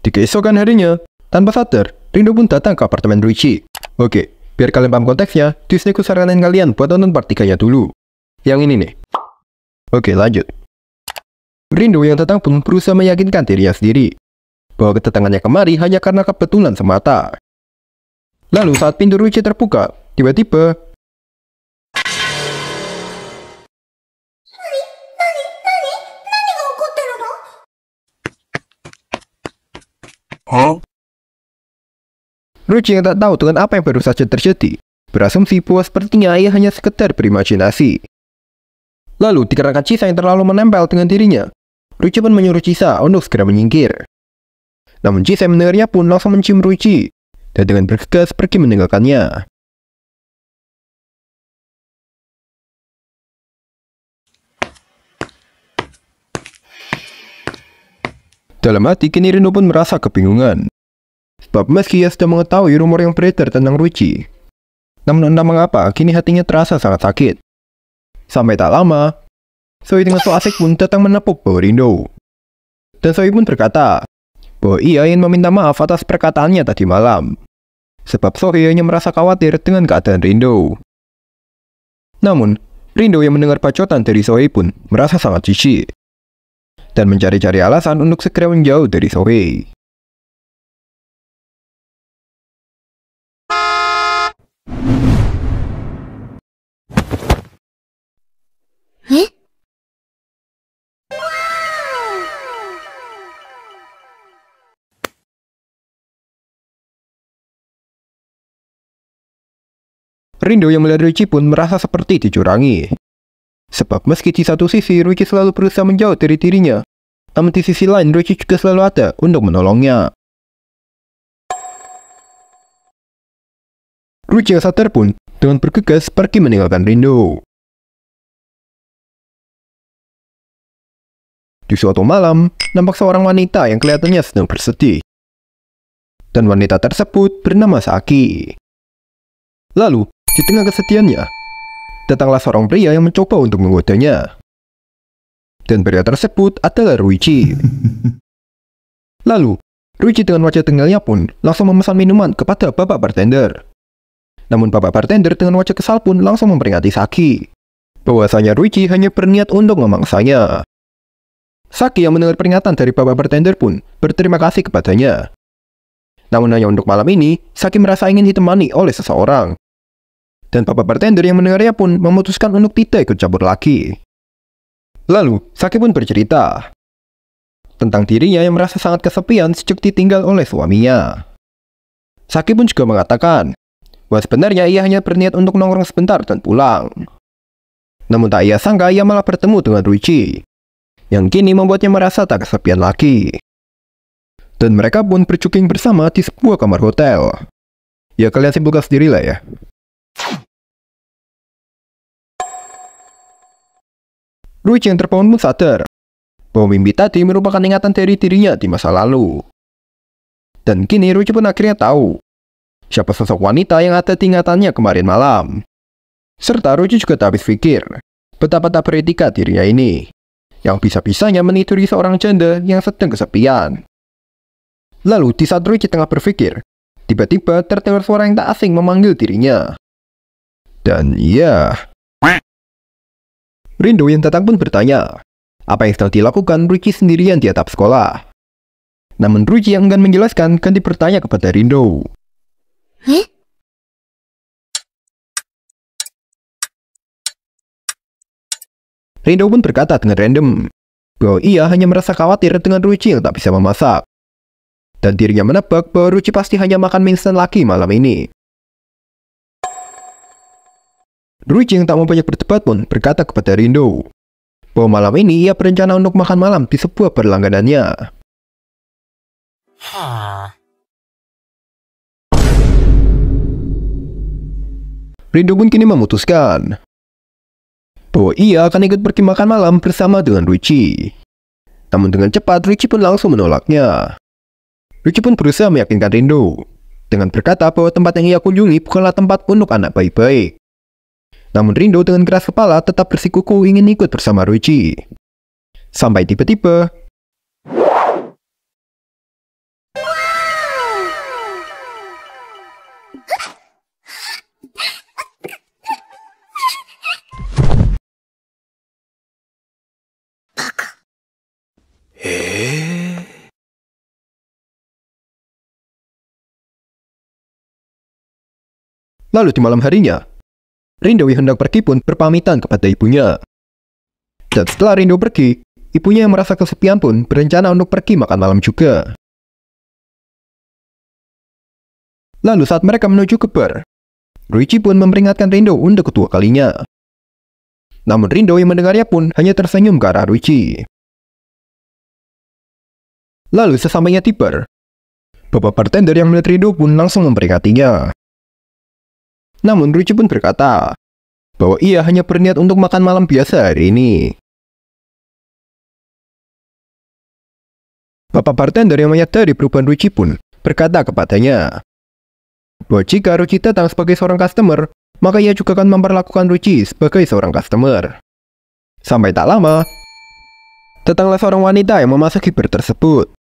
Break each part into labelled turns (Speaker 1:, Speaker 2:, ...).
Speaker 1: Di keesokan harinya, tanpa sadar, Rindo pun datang ke apartemen Ruichi. Oke, biar kalian paham konteksnya, Disney ku saranin kalian buat nonton part 3-nya dulu. Yang ini nih. Oke, lanjut. Rindo yang datang pun berusaha meyakinkan dirinya sendiri bahwa kedatangannya kemari hanya karena kebetulan semata. Lalu saat pintu Ruichi terbuka, tiba-tiba Ruichi yang tak tahu dengan apa yang baru saja terjadi, berasumsi bahwa sepertinya ia hanya sekedar berimajinasi. Lalu dikarenakan Chisa yang terlalu menempel dengan dirinya, Ruichi pun menyuruh Chisa untuk segera menyingkir. Namun Chisa yang mendengarnya pun langsung mencium Ruichi, dan dengan bergegas pergi meninggalkannya. Dalam hati, kini Rindo pun merasa kebingungan. Sebab meski ia sudah mengetahui rumor yang beredar tentang Ruichi, namun entah mengapa, kini hatinya terasa sangat sakit. Sampai tak lama, Sohei dengan so asik pun datang menepuk bahu Rindo. Dan Sohei pun berkata bahwa ia ingin meminta maaf atas perkataannya tadi malam. Sebab Sohei hanya merasa khawatir dengan keadaan Rindo. Namun, Rindo yang mendengar bacotan dari Sohei pun merasa sangat jijik dan mencari-cari alasan untuk segera menjauh dari Sohei. Rindo yang melihat Ruichi pun merasa seperti dicurangi. Sebab meski di satu sisi Ruichi selalu berusaha menjauh dari dirinya, namun di sisi lain Ruichi juga selalu ada untuk menolongnya. Ruichi yang sadar pun dengan bergegas pergi meninggalkan Rindo. Di suatu malam, nampak seorang wanita yang kelihatannya sedang bersedih. Dan wanita tersebut bernama Saki. Lalu, di tengah kesedihannya, datanglah seorang pria yang mencoba untuk menggodanya. Dan pria tersebut adalah Ruichi. Lalu, Ruichi dengan wajah tengilnya pun langsung memesan minuman kepada bapak bartender. Namun bapak bartender dengan wajah kesal pun langsung memperingati Saki bahwasanya Ruichi hanya berniat untuk memangsanya. Saki yang mendengar peringatan dari bapak bartender pun berterima kasih kepadanya. Namun hanya untuk malam ini, Saki merasa ingin ditemani oleh seseorang. Dan bapak bartender yang mendengarnya pun memutuskan untuk tidak ikut campur lagi. Lalu, Saki pun bercerita tentang dirinya yang merasa sangat kesepian sejak ditinggal oleh suaminya. Saki pun juga mengatakan bahwa sebenarnya ia hanya berniat untuk nongkrong sebentar dan pulang. Namun tak ia sangka ia malah bertemu dengan Ruichi, yang kini membuatnya merasa tak kesepian lagi. Dan mereka pun berjogging bersama di sebuah kamar hotel. Ya kalian simpulkan sendirilah ya. Ruichi yang terbangun pun sadar bahwa mimpi tadi merupakan ingatan dari dirinya di masa lalu. Dan kini Ruichi pun akhirnya tahu siapa sosok wanita yang ada di ingatannya kemarin malam. Serta Ruichi juga tak habis pikir betapa tak beretika dirinya ini, yang bisa-bisanya meniduri seorang janda yang sedang kesepian. Lalu di saat Ruichi tengah berpikir, tiba-tiba terdengar suara yang tak asing memanggil dirinya. Dan ya, Rindo yang datang pun bertanya apa yang sedang dilakukan Ruichi sendirian di atap sekolah. Namun Ruichi yang enggan menjelaskan ganti bertanya kepada Rindo. Rindo pun berkata dengan random bahwa ia hanya merasa khawatir dengan Ruichi yang tak bisa memasak. Dan dirinya menebak bahwa Ruichi pasti hanya makan mie instan lagi malam ini. Ruichi yang tak mau banyak berdebat pun berkata kepada Rindo bahwa malam ini ia berencana untuk makan malam di sebuah berlangganannya. Rindo pun kini memutuskan bahwa ia akan ikut pergi makan malam bersama dengan Ruichi. Namun dengan cepat Ruichi pun langsung menolaknya. Ruichi pun berusaha meyakinkan Rindo dengan berkata bahwa tempat yang ia kunjungi bukanlah tempat untuk anak baik-baik. Namun Rindo dengan keras kepala tetap bersikukuh ingin ikut bersama Ruichi. Sampai tiba-tiba Lalu di malam harinya, Rindo yang hendak pergi pun berpamitan kepada ibunya. Dan setelah Rindo pergi, ibunya yang merasa kesepian pun berencana untuk pergi makan malam juga. Lalu saat mereka menuju ke bar, Ruichi pun memperingatkan Rindo untuk kedua kalinya. Namun Rindo yang mendengarnya pun hanya tersenyum ke arah Ruichi. Lalu sesampainya di bar, bapak bartender yang melihat Rindo pun langsung memperingatinya. Namun Ruichi pun berkata bahwa ia hanya berniat untuk makan malam biasa hari ini. Bapak bartender yang menyadari perubahan Ruichi pun berkata kepadanya bahwa jika Ruichi datang sebagai seorang customer, maka ia juga akan memperlakukan Ruichi sebagai seorang customer. Sampai tak lama, datanglah seorang wanita yang memasuki bar tersebut.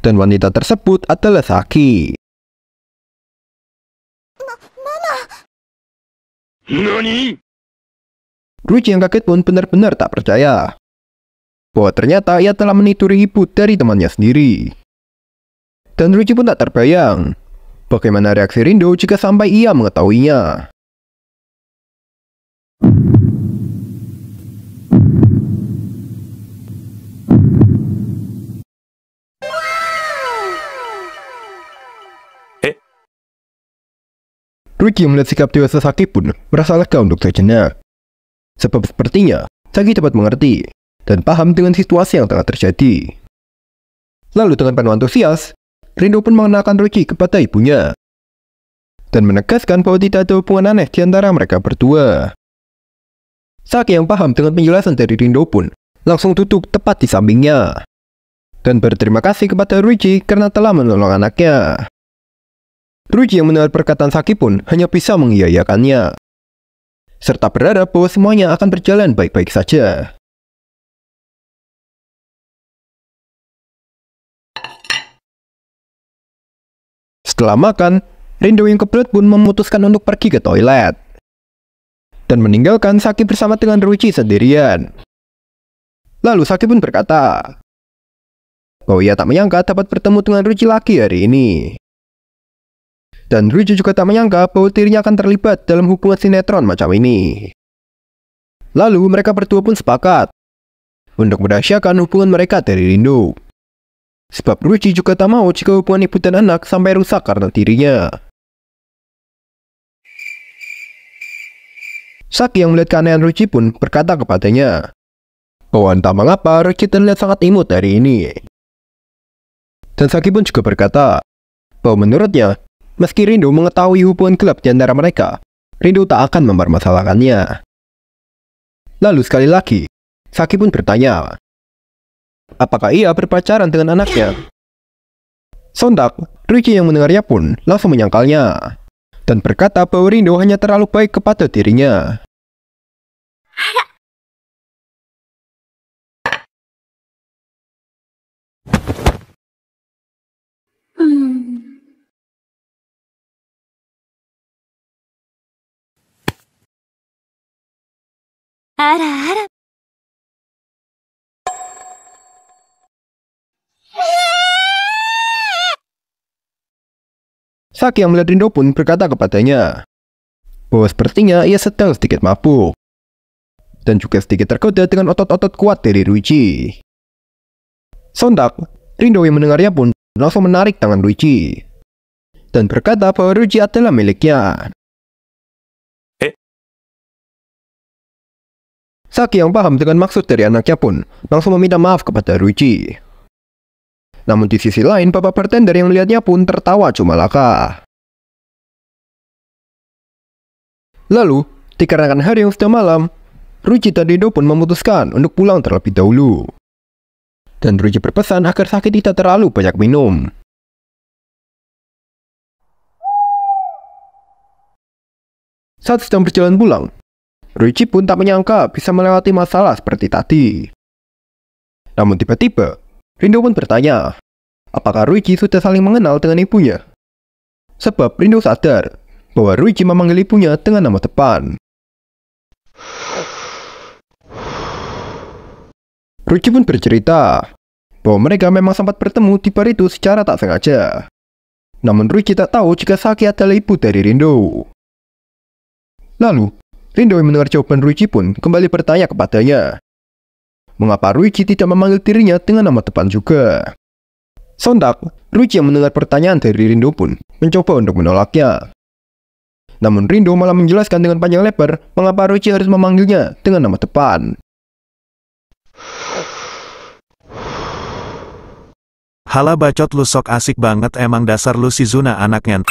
Speaker 1: Dan wanita tersebut adalah Saki.
Speaker 2: NANI?
Speaker 1: Ruichi yang kaget pun benar-benar tak percaya bahwa ternyata ia telah menituri ibu dari temannya sendiri. Dan Ruichi pun tak terbayang bagaimana reaksi Rindo jika sampai ia mengetahuinya. Ruichi yang melihat sikap dewasa Saki pun merasa lega untuk sejenak. Sebab sepertinya Saki dapat mengerti dan paham dengan situasi yang tengah terjadi. Lalu dengan penuh antusias, Rindo pun mengenalkan Ruichi kepada ibunya dan menegaskan bahwa tidak ada hubungan aneh di antara mereka berdua. Saki yang paham dengan penjelasan dari Rindo pun langsung duduk tepat di sampingnya dan berterima kasih kepada Ruichi karena telah menolong anaknya. Ruichi yang mendengar perkataan Saki pun hanya bisa mengiyakannya, serta berharap bahwa semuanya akan berjalan baik-baik saja. Setelah makan, Rindo yang kebelet pun memutuskan untuk pergi ke toilet dan meninggalkan Saki bersama dengan Ruichi sendirian. Lalu Saki pun berkata bahwa ia tak menyangka dapat bertemu dengan Ruichi lagi hari ini. Dan Ruichi juga tak menyangka bahwa dirinya akan terlibat dalam hubungan sinetron macam ini. Lalu mereka berdua pun sepakat untuk merahasiakan hubungan mereka dari Rindo. Sebab Ruichi juga tak mau jika hubungan ibu dan anak sampai rusak karena dirinya. Saki yang melihat keanehan Ruichi pun berkata kepadanya bahwa entah mengapa Ruichi terlihat sangat imut hari ini. Dan Saki pun juga berkata bahwa menurutnya, meski Rindo mengetahui hubungan gelap di antara mereka, Rindo tak akan mempermasalahkannya. Lalu sekali lagi, Saki pun bertanya, apakah ia berpacaran dengan anaknya? Sontak, Ruichi yang mendengarnya pun langsung menyangkalnya dan berkata bahwa Rindo hanya terlalu baik kepada dirinya. Saki yang melihat Rindo pun berkata kepadanya bahwa sepertinya ia sedang sedikit mabuk dan juga sedikit tergoda dengan otot-otot kuat dari Ruichi. Sontak, Rindo yang mendengarnya pun langsung menarik tangan Ruichi dan berkata bahwa Ruichi adalah miliknya. Saki yang paham dengan maksud dari anaknya pun langsung meminta maaf kepada Ruichi. Namun di sisi lain, bapak bartender yang melihatnya pun tertawa cuma laka. Lalu, dikarenakan hari yang sudah malam, Ruichi dan Rindo pun memutuskan untuk pulang terlebih dahulu. Dan Ruichi berpesan agar Saki tidak terlalu banyak minum. Saat sedang berjalan pulang, Ruichi pun tak menyangka bisa melewati masalah seperti tadi. Namun tiba-tiba, Rindo pun bertanya, apakah Ruichi sudah saling mengenal dengan ibunya? Sebab Rindo sadar bahwa Ruichi memanggil ibunya dengan nama depan. Ruichi pun bercerita bahwa mereka memang sempat bertemu di bar itu secara tak sengaja. Namun Ruichi tak tahu jika Saki adalah ibu dari Rindo. Lalu, Rindo yang mendengar jawaban Ruichi pun kembali bertanya kepadanya, mengapa Ruichi tidak memanggil dirinya dengan nama depan juga. Sontak, Ruichi yang mendengar pertanyaan dari Rindo pun mencoba untuk menolaknya. Namun Rindo malah menjelaskan dengan panjang lebar mengapa Ruichi harus memanggilnya dengan nama depan.
Speaker 2: Hala bacot lu sok asik banget emang dasar lu si Zuna anaknya.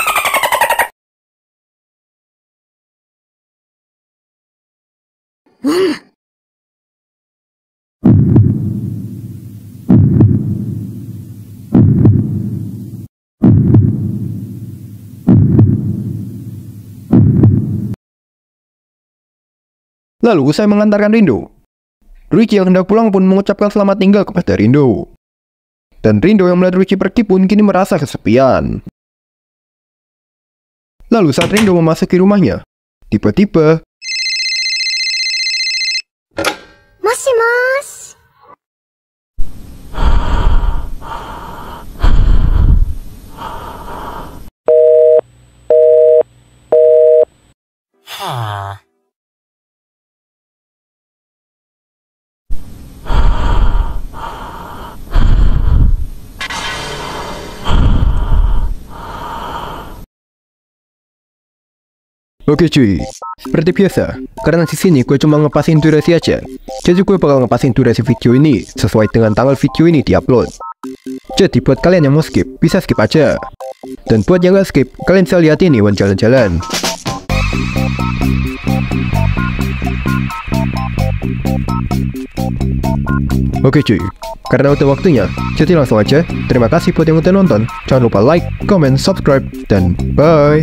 Speaker 1: Lalu usai mengantarkan Rindo, Ruichi yang hendak pulang pun mengucapkan selamat tinggal kepada Rindo. Dan Rindo yang melihat Ruichi pergi pun kini merasa kesepian. Lalu saat Rindo memasuki rumahnya, tiba-tiba
Speaker 3: Moshi-mosh.
Speaker 1: Oke cuy, seperti biasa, karena di sini gue cuma ngepasin durasi aja. Jadi gue bakal ngepasin durasi video ini sesuai dengan tanggal video ini diupload. Jadi buat kalian yang mau skip, bisa skip aja. Dan buat yang gak skip, kalian bisa lihat ini Wan jalan-jalan. Oke cuy, karena udah waktunya, jadi langsung aja. Terima kasih buat yang udah nonton. Jangan lupa like, comment, subscribe, dan bye.